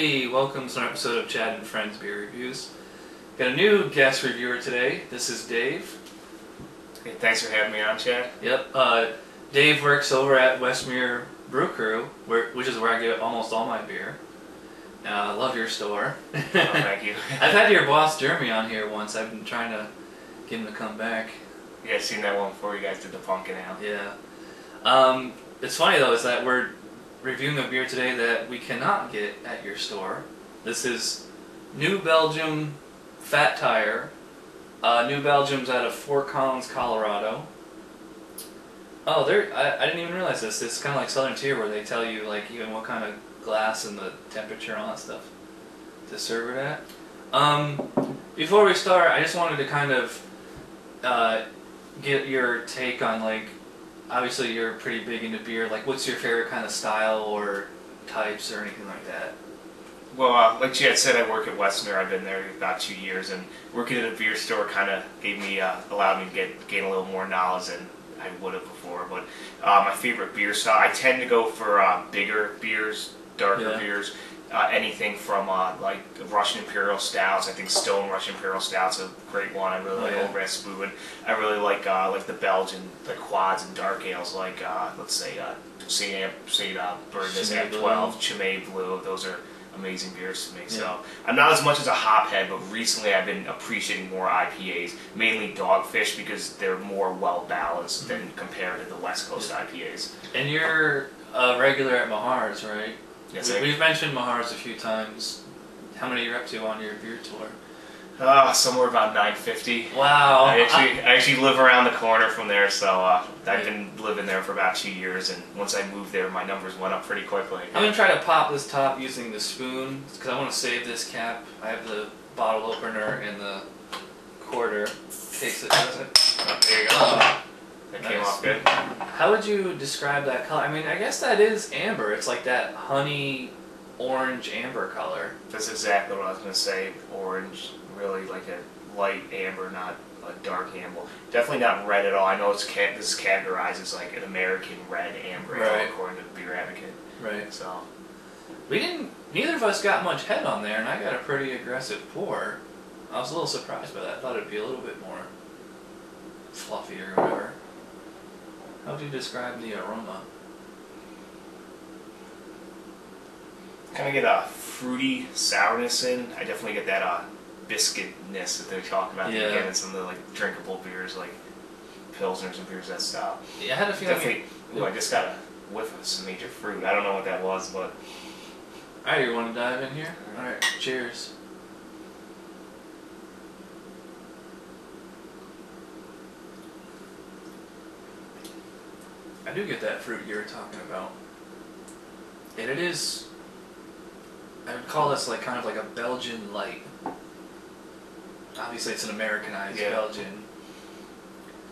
Hey, welcome to an episode of Chad and Friends Beer Reviews. Got a new guest reviewer today. This is Dave. Hey, thanks for having me on, Chad. Yep. Dave works over at Westmere Brew Crew, which is where I get almost all my beer. I love your store. Oh, thank you. I've had your boss Jeremy on here once. I've been trying to get him to come back. Yeah, I've seen that one before you guys did the pumpkin ale. Yeah. It's funny though, is that we're reviewing a beer today that we cannot get at your store. This is New Belgium Fat Tire. New Belgium's out of Fort Collins, Colorado. Oh, I didn't even realize this. It's kind of like Southern Tier where they tell you like even what kind of glass and the temperature and all that stuff to serve it at. Before we start, I just wanted to kind of get your take on like, obviously you're pretty big into beer, like what's your favorite kind of style or types or anything like that? Well, like Chad said, I work at Westmere. I've been there about 2 years, and working at a beer store kind of allowed me to gain a little more knowledge than I would have before. But my favorite beer style, I tend to go for bigger beers, darker beers. Anything from like Russian Imperial Stouts. I think Stone Russian Imperial Stout's a great one. I really like Old Rasputin. And I really like the Belgian, the quads and dark ales, like let's say St. Bernard's ep232, Chimay Blue. Those are amazing beers to me. So I'm not as much as a hophead, but recently I've been appreciating more IPAs, mainly Dogfish, because they're more well balanced than compared to the West Coast IPAs. And you're a regular at Moher's, right? Yes, We've mentioned Moher's a few times. How many are you up to on your beer tour? Somewhere about 950. Wow. I actually live around the corner from there, so I've been living there for about 2 years, and once I moved there, my numbers went up pretty quickly. I'm going to try to pop this top using the spoon, because I want to save this cap. I have the bottle opener and the quarter, in case it doesn't. Oh, there you go. That came off good. How would you describe that color? I mean, I guess that is amber. It's like that honey orange amber color. That's exactly what I was going to say. Orange, really like a light amber, not a dark amber. Definitely not red at all. I know this is categorized as like an American red amber, according to Beer Advocate. Right. So neither of us got much head on there, and I got a pretty aggressive pour. I was a little surprised by that. I thought it'd be a little bit more fluffy or whatever. How would you describe the aroma? Kind of get a fruity sourness in. I definitely get that biscuitness that they're talking about again in some of the like drinkable beers like Pilsners and beers that style. Yeah, I had a feeling. Definitely. Ooh, I just got a whiff of some major fruit. I don't know what that was, but. Alright, you want to dive in here? Alright, cheers. I do get that fruit you were talking about. And it is, I would call this like kind of like a Belgian light. Obviously it's an Americanized Belgian.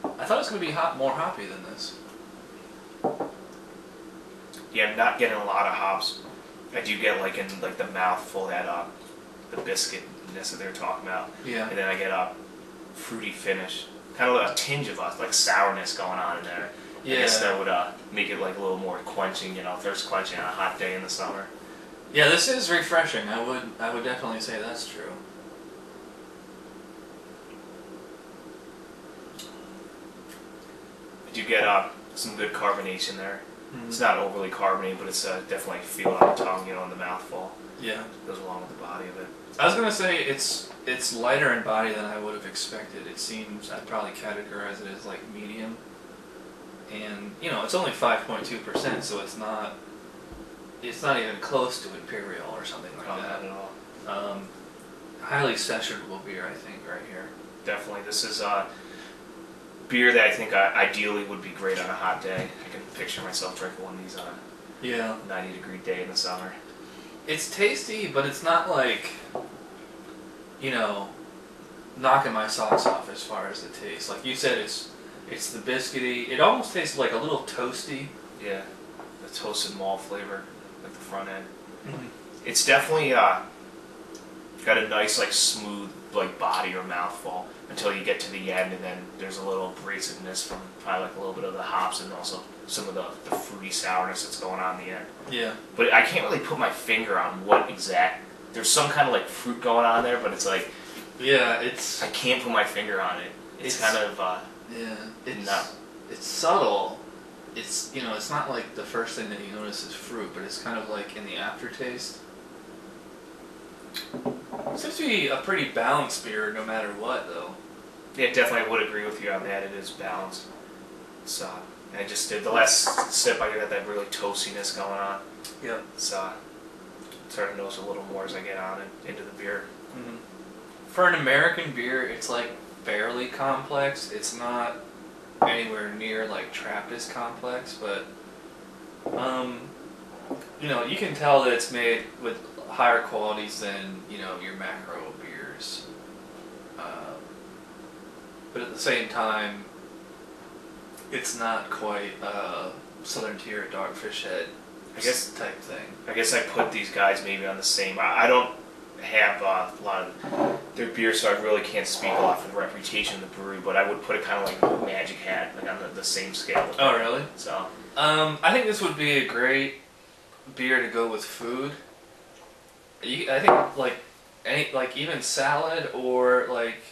I thought it was going to be more hoppy than this. Yeah, I'm not getting a lot of hops. I do get like in like the mouthful that the biscuitness that they're talking about. Yeah. And then I get a fruity finish. Kind of a tinge of like sourness going on in there. Yeah. I guess that would make it like a little more quenching, thirst quenching on a hot day in the summer. Yeah, this is refreshing. I would definitely say that's true. I do get some good carbonation there. Mm-hmm. It's not overly carbonated, but it's definitely feel it on the tongue, in the mouthful. Yeah. It goes along with the body of it. I was gonna say it's lighter in body than I would have expected. It seems I'd probably categorize it as like medium. And it's only 5.2%, so it's not even close to Imperial or something like that. Not at all. Highly sessionable beer, I think, right here. Definitely, this is beer that I think ideally would be great on a hot day. I can picture myself drinking one of these on a 90-degree day in the summer. It's tasty, but it's not like knocking my socks off as far as the taste. Like you said, it's the biscuity. It almost tastes like a little toasty. Yeah, the toasted malt flavor at the front end. Mm-hmm. It's definitely got a nice, like, smooth like body or mouthful until you get to the end, and then there's a little abrasiveness from probably like a little bit of the hops and also some of the fruity sourness that's going on in the end. Yeah. But I can't really put my finger on what exact. There's some kind of like fruit going on there, but it's like. Yeah, I can't put my finger on it. It's kind of. Yeah. No. It's subtle. It's it's not like the first thing that you notice is fruit, but it's kind of like in the aftertaste. It seems to be a pretty balanced beer, no matter what, though. Yeah, definitely, I would agree with you on that. It is balanced. So I just did the last sip. I got that really toastiness going on. Yep. So starting to notice a little more as I get on into the beer. Mm-hmm. For an American beer, it's like fairly complex. It's not anywhere near like Trappist complex, but you can tell that it's made with higher qualities than your macro beers, but at the same time it's not quite Southern Tier Dogfish Head type thing. I guess I put these guys maybe on the same. I don't have a lot of their beer, so I really can't speak a lot for the reputation of the brewery, but I would put it kind of like Magic Hat, like on the same scale. Oh, really? So I think this would be a great beer to go with food. I think even salad or like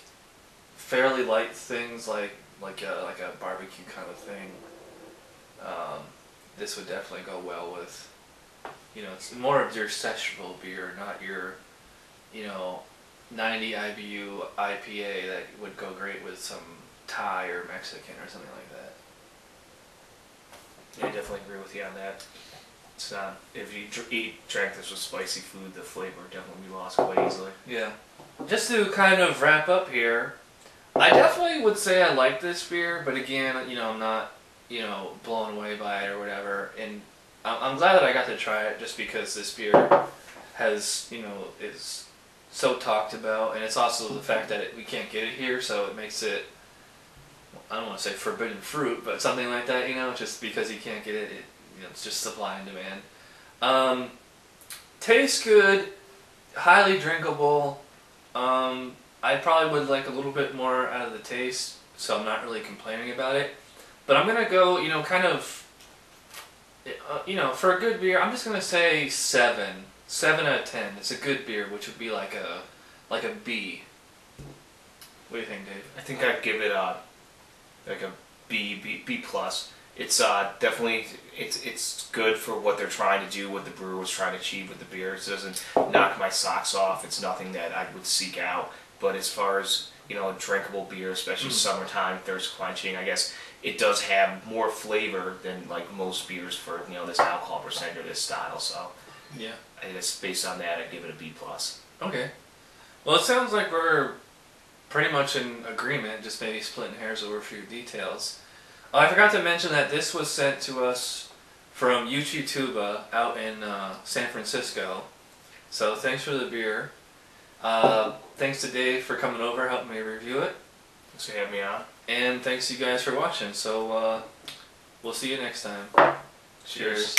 fairly light things like a barbecue kind of thing. This would definitely go well with. It's more of your sessionable beer, not your 90 IBU IPA that would go great with some Thai or Mexican or something like that. Yeah, I definitely agree with you on that. It's if you drank this with spicy food, the flavor would definitely be lost quite easily. Yeah. Just to kind of wrap up here, I definitely would say I like this beer, but again, I'm not, blown away by it or whatever. And I'm glad that I got to try it just because this beer has, is so talked about, and it's also the fact that we can't get it here, so it makes it, I don't want to say forbidden fruit, but something like that, just because you can't get it, it's just supply and demand. Tastes good, highly drinkable. I probably would like a little bit more out of the taste, so I'm not really complaining about it. But I'm gonna go, kind of, for a good beer, I'm just gonna say 7 out of 10. It's a good beer, which would be like a B. What do you think, Dave? I think I'd give it like a B plus. It's definitely it's good for what they're trying to do, what the brewer was trying to achieve with the beer. It doesn't knock my socks off. It's nothing that I would seek out. But as far as a drinkable beer, especially summertime, thirst quenching, I guess it does have more flavor than like most beers for this alcohol percent or this style. So yeah, I guess based on that, I'd give it a B plus. Okay. Well, it sounds like we're pretty much in agreement, just maybe splitting hairs over a few details. I forgot to mention that this was sent to us from Tuba out in San Francisco. So thanks for the beer. Thanks to Dave for coming over, helping me review it. Thanks for having me on. And thanks to you guys for watching. So we'll see you next time. Cheers.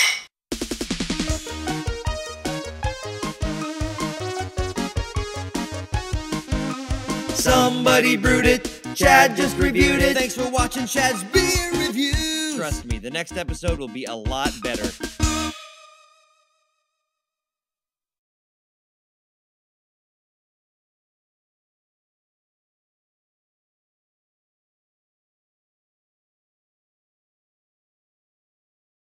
Somebody brewed it, Chad just reviewed it. Thanks for watching Chad's Beer Reviews. Trust me, the next episode will be a lot better.